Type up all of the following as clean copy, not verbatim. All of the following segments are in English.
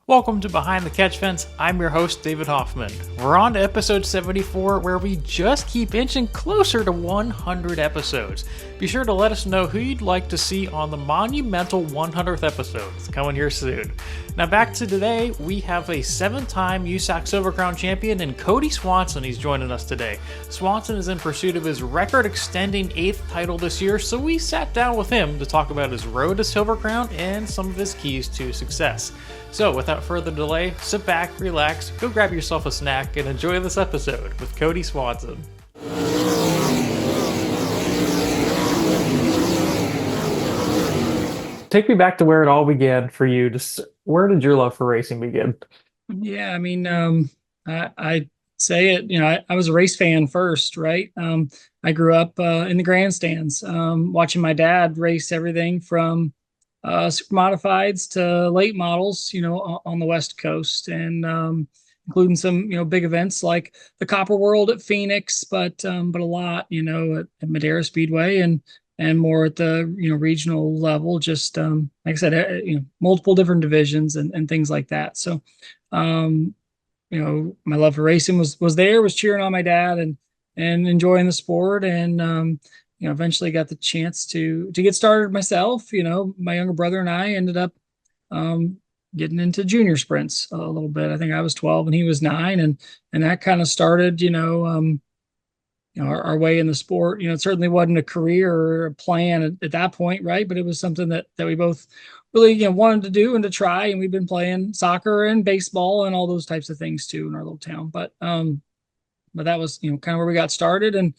Welcome to Behind the Catch Fence. I'm your host, David Hoffman. We're on to episode 74, where we just keep inching closer to 100 episodes. Be sure to let us know who you'd like to see on the monumental 100th episode. It's coming here soon. Now back to today, we have a 7-time USAC Silver Crown champion in Kody Swanson. He's joining us today. Swanson is in pursuit of his record-extending 8th title this year, so we sat down with him to talk about his road to Silver Crown and some of his keys to success. So without further delay, sit back, relax, go grab yourself a snack, and enjoy this episode with Kody Swanson. Take me back to where it all began for you. Just where did your love for racing begin? Yeah, I say it, I was a race fan first, right? I grew up in the grandstands, watching my dad race everything from super modifieds to late models, on the West Coast, and including some, big events like the Copper World at Phoenix, but a lot, at Madera Speedway and more at the regional level. Just like I said, multiple different divisions and things like that. So, my love for racing was cheering on my dad and enjoying the sport, and eventually got the chance to get started myself. My younger brother and I ended up getting into junior sprints a little bit. I think I was 12 and he was 9, and that kind of started, our way in the sport. It certainly wasn't a career or a plan at that point, right? But it was something that we both really, wanted to do and to try. And we've been playing soccer and baseball and all those types of things too in our little town. But that was, kind of where we got started, and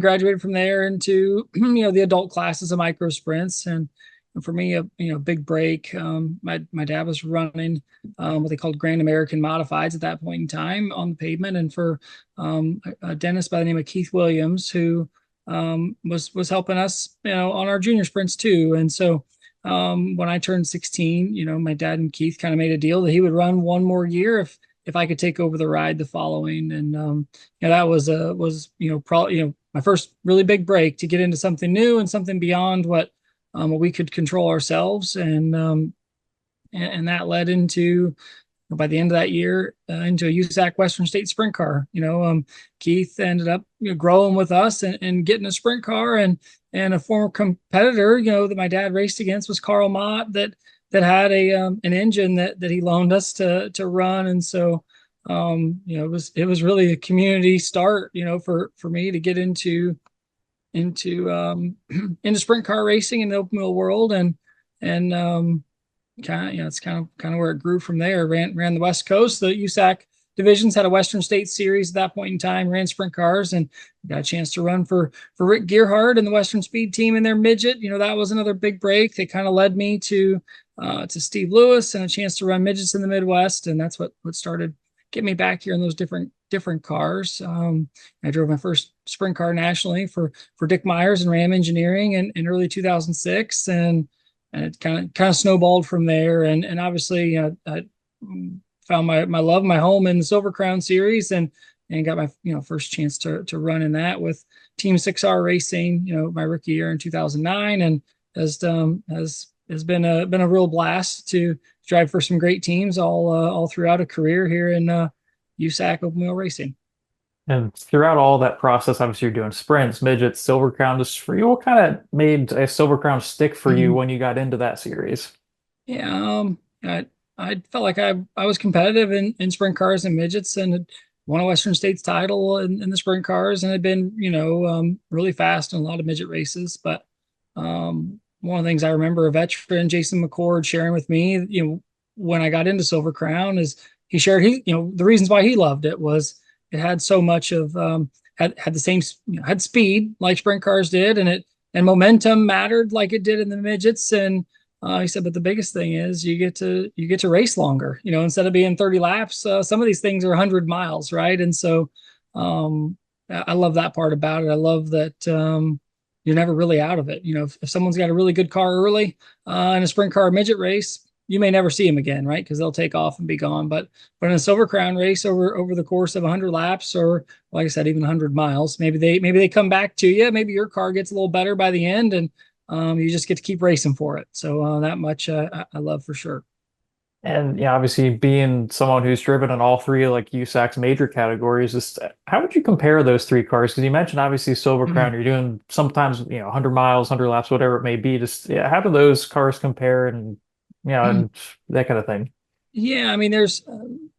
graduated from there into the adult classes of micro sprints. And for me, a big break. My dad was running what they called Grand American Modifieds at that point in time on the pavement, and for a dentist by the name of Keith Williams, who was helping us on our junior sprints too. And so when I turned 16, my dad and Keith kind of made a deal that he would run one more year if I could take over the ride the following. And that was probably my first really big break to get into something new and something beyond what we could control ourselves. And that led into, by the end of that year, into a USAC Western State sprint car. Keith ended up growing with us and getting a sprint car, and a former competitor that my dad raced against was Carl Mott, that had an engine that he loaned us to run. And so it was really a community start for me to get into sprint car racing in the open wheel world, and it's kind of where it grew from there. Ran the West Coast. The USAC divisions had a Western State series at that point in time, ran sprint cars, and got a chance to run for Rick Gearhart and the Western Speed team in their midget. That was another big break. They kind of led me to Steve Lewis and a chance to run midgets in the Midwest, and that's what started getting me back here in those different cars. I drove my first sprint car nationally for Dick Myers and Ram Engineering in early 2006, and it kind of snowballed from there. And obviously, I found my love, my home in the Silver Crown series, and got my first chance to run in that with Team 6R Racing. My rookie year in 2009, and has been a real blast to drive for some great teams all throughout a career here in USAC open wheel racing. And throughout all that process, obviously you're doing sprints, midgets, Silver Crown. Just for you, what kind of made a Silver Crown stick for you when you got into that series? Yeah, I felt like I was competitive in sprint cars and midgets, and had won a Western States title in the sprint cars, and had been really fast in a lot of midget races. But one of the things I remember a veteran, Jason McCord, sharing with me, when I got into Silver Crown, is he shared the reasons why he loved it was it had so much of had the same had speed like sprint cars did, and momentum mattered like it did in the midgets. And he said, but the biggest thing is you get to race longer. Instead of being 30 laps, some of these things are 100 miles, right? And so I love that part about it. I love that you're never really out of it. If someone's got a really good car early in a sprint car midget race, you may never see them again, right? Because they'll take off and be gone. But in a Silver Crown race over the course of 100 laps, or like I said, even 100 miles, maybe they come back to you. Maybe your car gets a little better by the end, and you just get to keep racing for it. So that much I love for sure. And yeah, obviously being someone who's driven in all three like USAC's major categories, just how would you compare those three cars? Because you mentioned obviously Silver Crown, you're doing sometimes 100 miles, 100 laps, whatever it may be. Just yeah, how do those cars compare, and and that kind of thing? Yeah, I mean, there's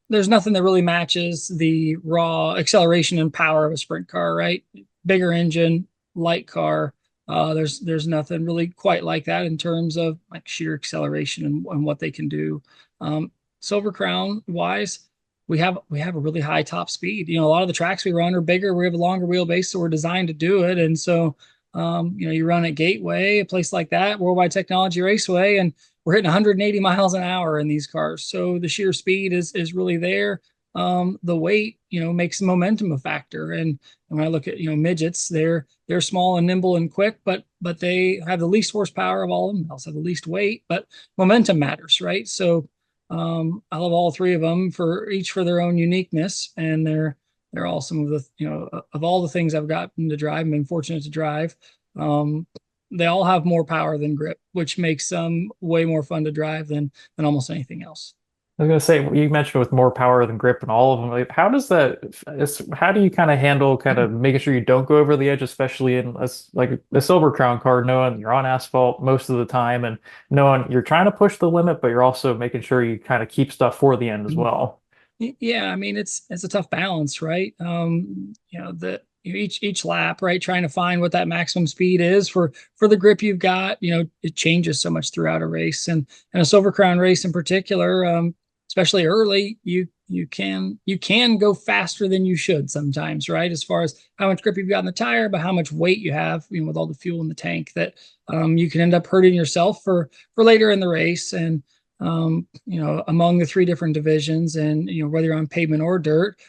nothing that really matches the raw acceleration and power of a sprint car, right? Bigger engine, light car. There's nothing really quite like that in terms of like sheer acceleration and what they can do. Um, Silver Crown wise, we have a really high top speed. A lot of the tracks we run are bigger. We have a longer wheelbase, so we're designed to do it. And so, you run at Gateway, a place like that, Worldwide Technology Raceway, and we're hitting 180 miles an hour in these cars. So the sheer speed is really there. The weight, makes the momentum a factor. And when I look at, midgets, they're small and nimble and quick, but they have the least horsepower of all of them. They also have the least weight, but momentum matters, right? So I love all three of them for each for their own uniqueness, and they're all some of the of all the things I've gotten to drive and been fortunate to drive. Um, they all have more power than grip, which makes them way more fun to drive than almost anything else. I was gonna say you mentioned with more power than grip and all of them. Like, how does that? How do you kind of handle kind of making sure you don't go over the edge, especially in like the Silver Crown car, knowing you're on asphalt most of the time and knowing you're trying to push the limit, but you're also making sure you kind of keep stuff for the end as well. Yeah, I mean it's a tough balance, right? Each lap, right, trying to find what that maximum speed is for the grip you've got. It changes so much throughout a race, and a Silver Crown race in particular, especially early, you can go faster than you should sometimes, right? As far as how much grip you've got in the tire, but how much weight you have, with all the fuel in the tank, that you can end up hurting yourself for later in the race. And among the three different divisions, and whether you're on pavement or dirt,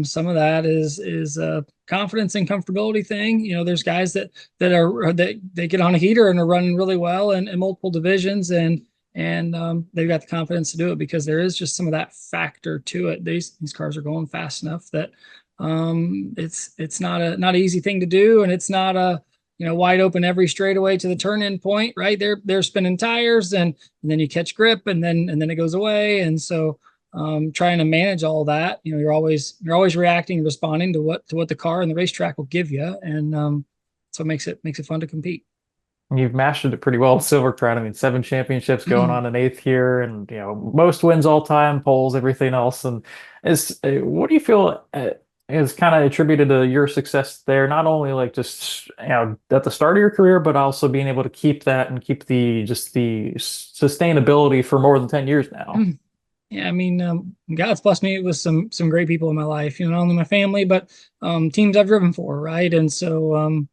some of that is a confidence and comfortability thing. There's guys that they get on a heater and are running really well in multiple divisions, and they've got the confidence to do it because there is just some of that factor to it. These cars are going fast enough that it's not an easy thing to do, and it's not a wide open every straightaway to the turn in point, right? They're spinning tires, and then you catch grip, and then it goes away. And so trying to manage all that, you're always reacting, responding to what the car and the racetrack will give you. And so it makes it fun to compete. You've mastered it pretty well at Silver Crown. I mean, seven championships going on an eighth here, and most wins all time, poles, everything else. And what do you feel is kind of attributed to your success there? Not only like just at the start of your career, but also being able to keep that and keep the just the sustainability for more than 10 years now. Yeah, I mean, God's blessed me with some great people in my life. Not only my family, but teams I've driven for, right? And so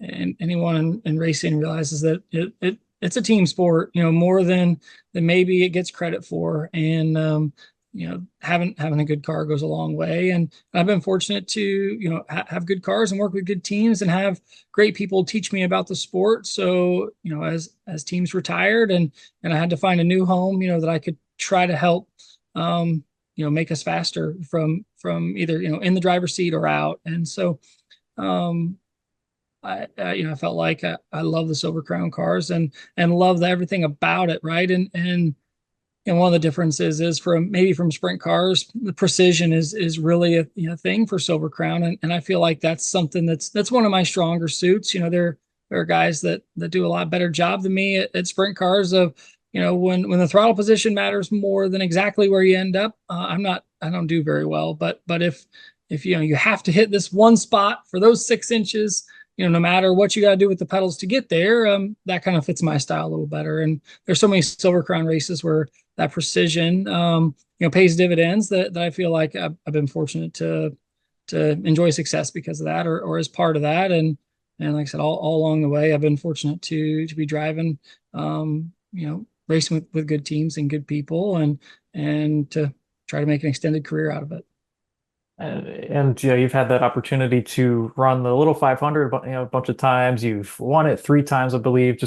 and anyone in racing realizes that it's a team sport, more than maybe it gets credit for. And having a good car goes a long way. And I've been fortunate to have good cars and work with good teams and have great people teach me about the sport. So as teams retired, and I had to find a new home, that I could try to help make us faster from either in the driver's seat or out. And so um I felt like I love the Silver Crown cars and love everything about it, right? And one of the differences is from sprint cars, the precision is really a thing for Silver Crown, and I feel like that's something that's one of my stronger suits. There are guys that do a lot better job than me at sprint cars of when the throttle position matters more than exactly where you end up. I don't do very well, but if you have to hit this one spot for those 6 inches, no matter what you got to do with the pedals to get there, that kind of fits my style a little better. And there's so many Silver Crown races where that precision, pays dividends that I feel like I've been fortunate to enjoy success because of that, or as part of that. And like I said, all along the way, I've been fortunate to be driving, racing with good teams and good people, and to try to make an extended career out of it. And you've had that opportunity to run the little 500, a bunch of times. You've won it three times, I believe.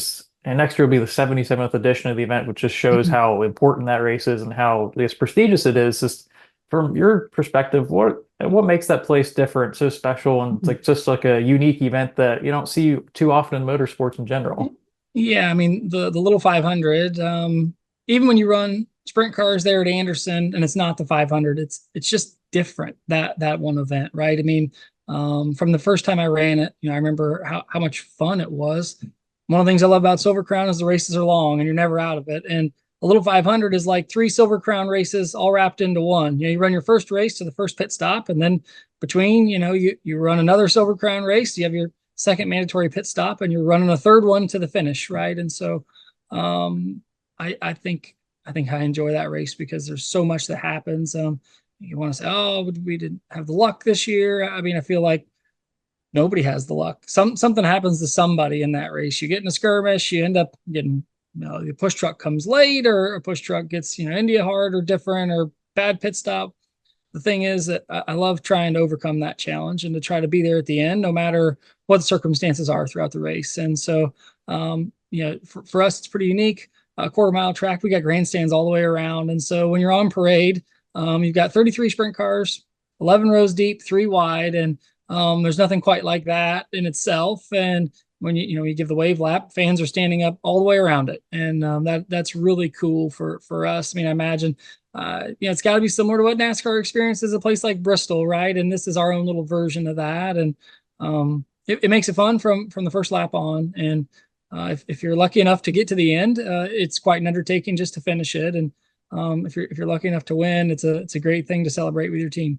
And next year will be the 77th edition of the event, which just shows how important that race is and how prestigious it is. Just from your perspective, what makes that place different, so special, and like just like a unique event that you don't see too often in motorsports in general? Yeah, I mean the little 500. Even when you run sprint cars there at Anderson, and it's not the 500. It's just different, that one event, right? I mean, from the first time I ran it, I remember how much fun it was. One of the things I love about Silver Crown is the races are long and you're never out of it. And a little 500 is like 3 Silver Crown races all wrapped into one. You run your first race to the first pit stop, and then between, you run another Silver Crown race. You have your second mandatory pit stop, and you're running a third one to the finish, right? And so, I think I enjoy that race because there's so much that happens. You want to say, oh, we didn't have the luck this year. I mean, I feel like nobody has the luck. Something happens to somebody in that race. You get in a skirmish, you end up getting, the push truck comes late, or a push truck gets, India hard or different or bad pit stop. The thing is that I love trying to overcome that challenge and to try to be there at the end, no matter what the circumstances are throughout the race. And so, for us, it's pretty unique. A quarter-mile track, we got grandstands all the way around. And so when you're on parade, you've got 33 sprint cars, 11 rows deep, 3 wide, and there's nothing quite like that in itself. And when you give the wave lap, fans are standing up all the way around it, and that's really cool for us. I mean, I imagine it's got to be similar to what NASCAR experiences a place like Bristol, right? And this is our own little version of that, and it makes it fun from the first lap on. And if you're lucky enough to get to the end, it's quite an undertaking just to finish it. And if you're lucky enough to win, it's a great thing to celebrate with your team.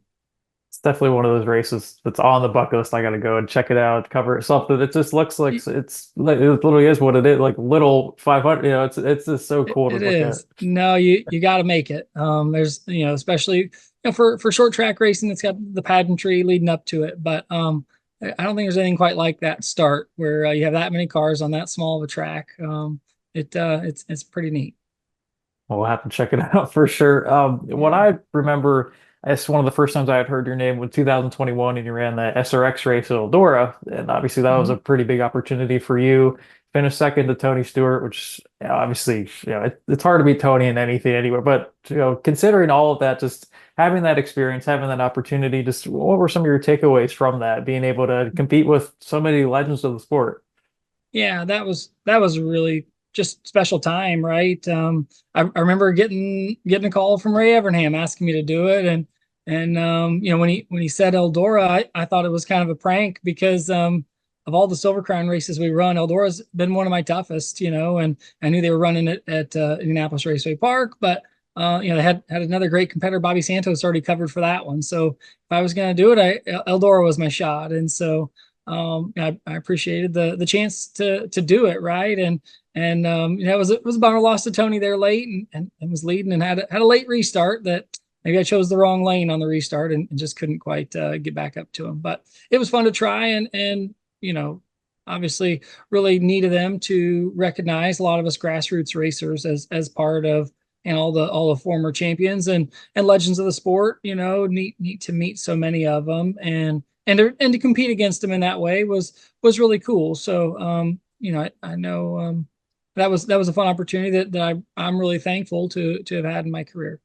It's definitely one of those races that's on the bucket list. I got to go and check it out, cover it. Something that just looks like it literally is what it is, like little 500. It's just so cool to look at. No, you got to make it. There's especially for short track racing, it's got the pageantry leading up to it, but I don't think there's anything quite like that start where you have that many cars on that small of a track. It's pretty neat. We'll have to check it out for sure. What I remember, it's one of the first times I had heard your name was 2021, and you ran the SRX race at Eldora, and obviously that was a pretty big opportunity for you. Finished second to Tony Stewart, which obviously it's hard to beat Tony in anything anywhere. But considering all of that, just having that experience, having that opportunity, just what were some of your takeaways from that? Being able to compete with so many legends of the sport. Yeah, that was really just special time, right? I remember getting a call from Ray Evernham asking me to do it, and when he said Eldora, I thought it was kind of a prank because of all the Silver Crown races we run, Eldora's been one of my toughest, and I knew they were running it at Indianapolis Raceway Park, but they had another great competitor, Bobby Santos, already covered for that one. So if I was going to do it, Eldora was my shot, and so I appreciated the chance to do it, right? And it was a bummer, lost to Tony there late, and was leading and had a late restart that maybe I chose the wrong lane on the restart and just couldn't quite get back up to him. But it was fun to try, and obviously really neat of them to recognize a lot of us grassroots racers as part of all the former champions and legends of the sport. Neat to meet so many of them and to compete against them in that way was really cool. So I know that was a fun opportunity that I'm really thankful to have had in my career.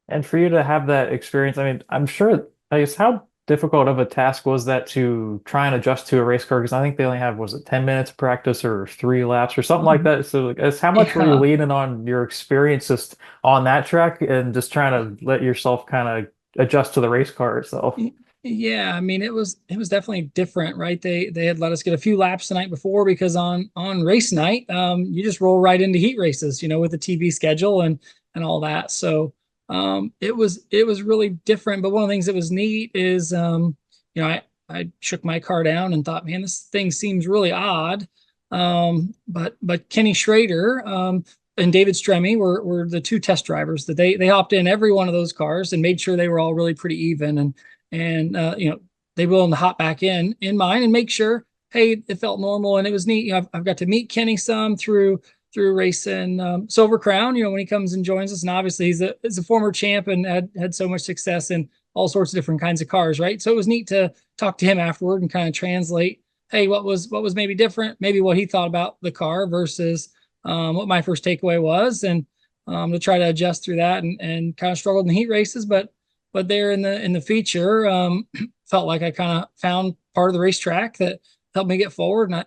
And for you to have that experience, I mean, I'm sure, I guess, how difficult of a task was that to try and adjust to a race car? Because I think they only have, was it 10 minutes of practice or 3 laps or something like that? So how much were you leaning on your experience just on that track and just trying to let yourself kind of adjust to the race car itself? Yeah, I mean, it was definitely different, right? They had let us get a few laps the night before because on race night, you just roll right into heat races, with the TV schedule and all that. So it was really different. But one of the things that was neat is I shook my car down and thought, man, this thing seems really odd. But Kenny Schrader and David Stremme were the 2 test drivers that they hopped in every one of those cars and made sure they were all really pretty even and they willing to hop back in mine and make sure, hey, it felt normal. And it was neat. I've got to meet Kenny some through racing Silver Crown, when he comes and joins us. And obviously he's a former champ and had so much success in all sorts of different kinds of cars, right? So it was neat to talk to him afterward and kind of translate, hey, what was maybe different, maybe what he thought about the car versus what my first takeaway was, and to try to adjust through that and kind of struggled in the heat races, but there in the feature, felt like I kind of found part of the racetrack that helped me get forward. And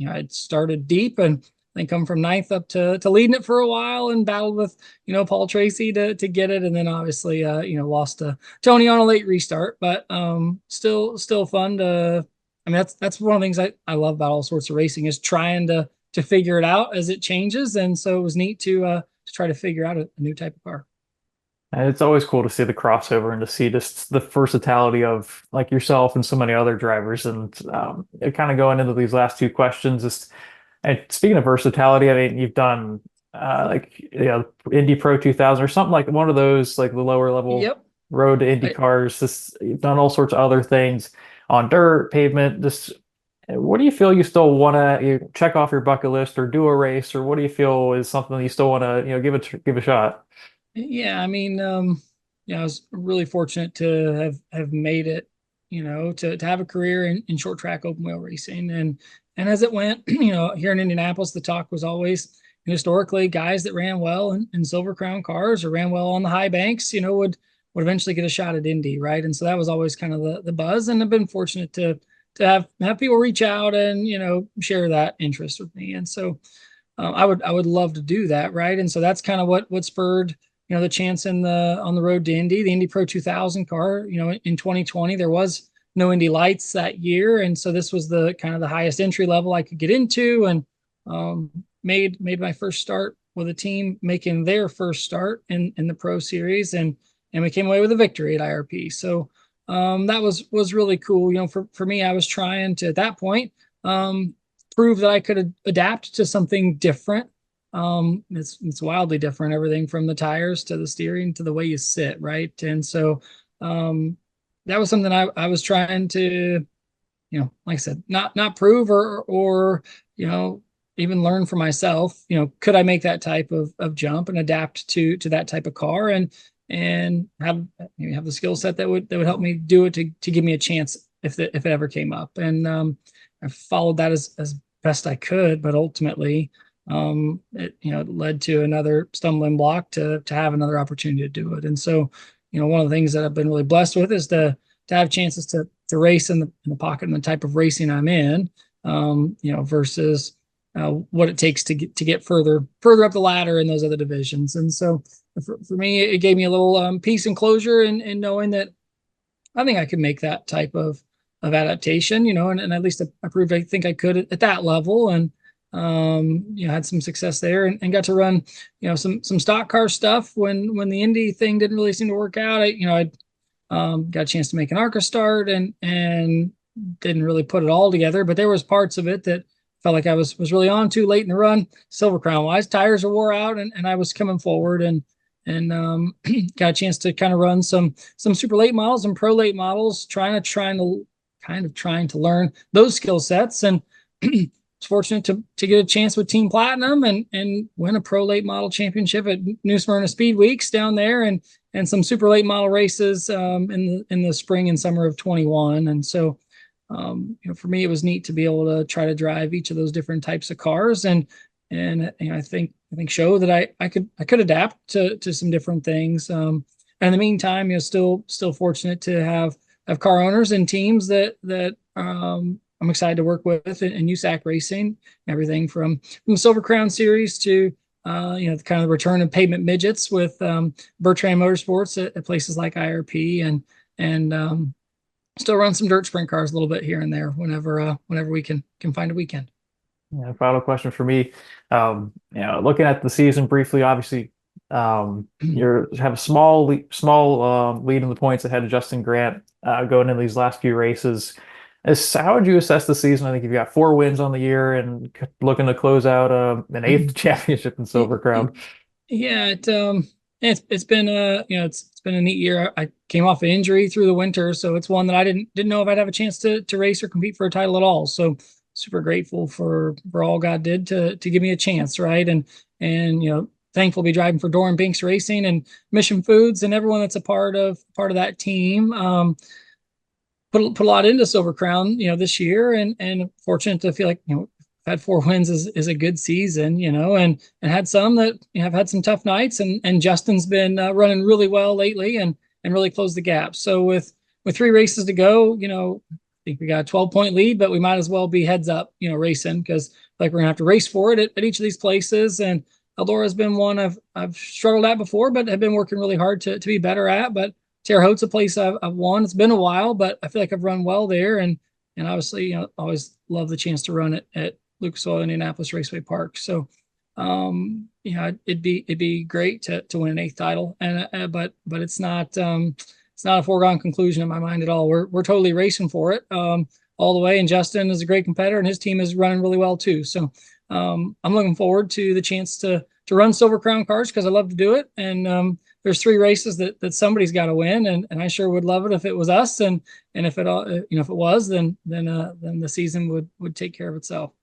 I'd started deep and think come from ninth up to leading it for a while and battled with, Paul Tracy to get it. And then obviously, lost to Tony on a late restart, but still fun to, I mean, that's one of the things I love about all sorts of racing is trying to figure it out as it changes. And so it was neat to try to figure out a new type of car. And it's always cool to see the crossover and to see just the versatility of like yourself and so many other drivers. And kind of going into these last two questions, and speaking of versatility, I mean, you've done Indy Pro 2000 or something like one of those, like the lower level Yep. road to Indy cars. You've done all sorts of other things on dirt, pavement. What do you feel you still want to check off your bucket list or do a race, or what do you feel is something that you still want to give a shot? Yeah, I mean, I was really fortunate to have made it, to have a career in short track open wheel racing, and as it went, here in Indianapolis, the talk was always historically guys that ran well in Silver Crown cars or ran well on the high banks, would eventually get a shot at Indy, right? And so that was always kind of the buzz, and I've been fortunate to have people reach out and share that interest with me, and so I would love to do that, right? And so that's kind of what spurred the chance on the road to Indy, the Indy Pro 2000 car. In 2020 there was no Indy Lights that year, and so this was the kind of the highest entry level I could get into, and made my first start with a team making their first start in the Pro Series, and we came away with a victory at IRP. So that was really cool. For me, I was trying to at that point prove that I could adapt to something different. It's wildly different, everything from the tires to the steering to the way you sit, right? And so that was something I was trying to, like I said, not prove or even learn for myself. Could I make that type of jump and adapt to that type of car and have the skill set that would help me do it to give me a chance if it ever came up. And I followed that as best I could, but ultimately it led to another stumbling block to have another opportunity to do it. And so one of the things that I've been really blessed with is to have chances to race in the pocket and the type of racing I'm in, versus what it takes to get further up the ladder in those other divisions. And so for me, it gave me a little peace and closure in knowing that I think I could make that type of adaptation, and at least I proved I think I could at that level, and had some success there and got to run, some stock car stuff when the Indy thing didn't really seem to work out. I got a chance to make an ARCA start and didn't really put it all together, but there was parts of it that felt like I was really on too late in the run. Silver Crown wise, tires were wore out and I was coming forward and got a chance to kind of run some super late models and pro late models, trying to learn those skill sets, and was fortunate to get a chance with Team Platinum and win a pro late model championship at New Smyrna Speed Weeks down there, and some super late model races in the spring and summer of 21. And so for me, it was neat to be able to try to drive each of those different types of cars, and I think show that I could adapt to some different things. And in the meantime, still fortunate to have car owners and teams that I'm excited to work with in USAC racing, everything from the Silver Crown series to kind of the return of pavement midgets with Bertrand Motorsports at places like IRP, and still run some dirt sprint cars a little bit here and there whenever we can find a weekend. Yeah, final question for me. Looking at the season briefly, obviously, you have a small lead in the points ahead of Justin Grant going into these last few races. How would you assess the season? I think you've got 4 wins on the year and looking to close out an 8th championship in Silver Crown. Yeah, it's been it's been a neat year. I came off an injury through the winter, so it's one that I didn't know if I'd have a chance to race or compete for a title at all. So super grateful for all God did to give me a chance, right? And thankful to be driving for Doran Binks Racing and Mission Foods and everyone that's a part of that team. Put a lot into Silver Crown, this year, and fortunate to feel like, had 4 wins is a good season, and had some that have had some tough nights, and Justin's been running really well lately and really closed the gap. So with 3 races to go, I think we got a 12-point lead, but we might as well be heads up, racing, because like we're gonna have to race for it at each of these places. And Eldora's been one I've struggled at before, but have been working really hard to be better at. But Terre Haute's a place I've won. It's been a while, but I feel like I've run well there. And obviously, always love the chance to run it at Lucas Oil Indianapolis Raceway Park. So, it'd be great to win an 8th title. And but it's not a foregone conclusion in my mind at all. We're totally racing for it all the way. And Justin is a great competitor, and his team is running really well too. So I'm looking forward to the chance to run Silver Crown cars because I love to do it. And there's 3 races that somebody's got to win, and I sure would love it if it was us. And if it all if it was, then the season would take care of itself.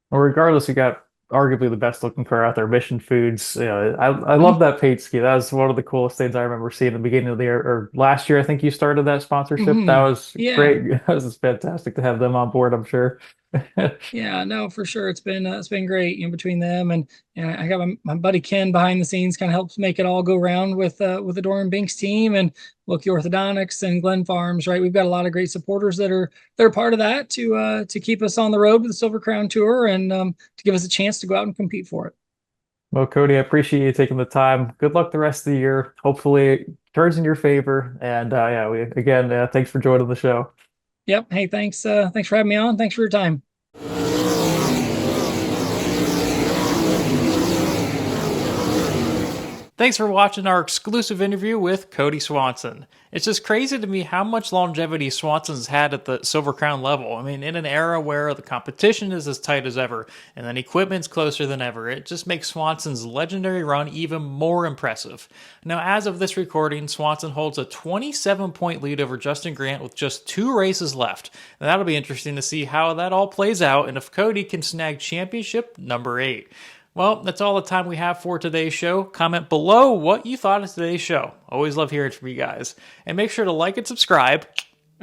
Well, regardless, you got arguably the best looking car out there, Mission Foods. I love that paint ski. That was one of the coolest things I remember seeing at the beginning of the year, or last year. I think you started that sponsorship. That was great. That was fantastic to have them on board, I'm sure. Yeah, no, for sure. It's been great, between them and I got my buddy Ken behind the scenes, kind of helps make it all go round with the Doran Binks team and Wilkie Orthodontics and Glen Farms, right? We've got a lot of great supporters that are part of that to keep us on the road with the Silver Crown Tour and to give us a chance to go out and compete for it. Well, Kody, I appreciate you taking the time. Good luck the rest of the year. Hopefully it turns in your favor. And thanks for joining the show. Yep. Hey, thanks. Thanks for having me on. Thanks for your time. Thanks for watching our exclusive interview with Kody Swanson. It's just crazy to me how much longevity Swanson's had at the Silver Crown level. I mean, in an era where the competition is as tight as ever, and then equipment's closer than ever, it just makes Swanson's legendary run even more impressive. Now, as of this recording, Swanson holds a 27-point lead over Justin Grant with just 2 races left. And that'll be interesting to see how that all plays out, and if Kody can snag championship number 8. Well, that's all the time we have for today's show. Comment below what you thought of today's show. Always love hearing from you guys. And make sure to like and subscribe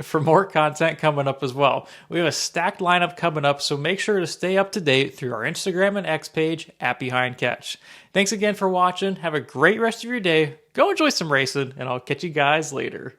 for more content coming up as well. We have a stacked lineup coming up, so make sure to stay up to date through our Instagram and X page at Behind Catch. Thanks again for watching. Have a great rest of your day. Go enjoy some racing, and I'll catch you guys later.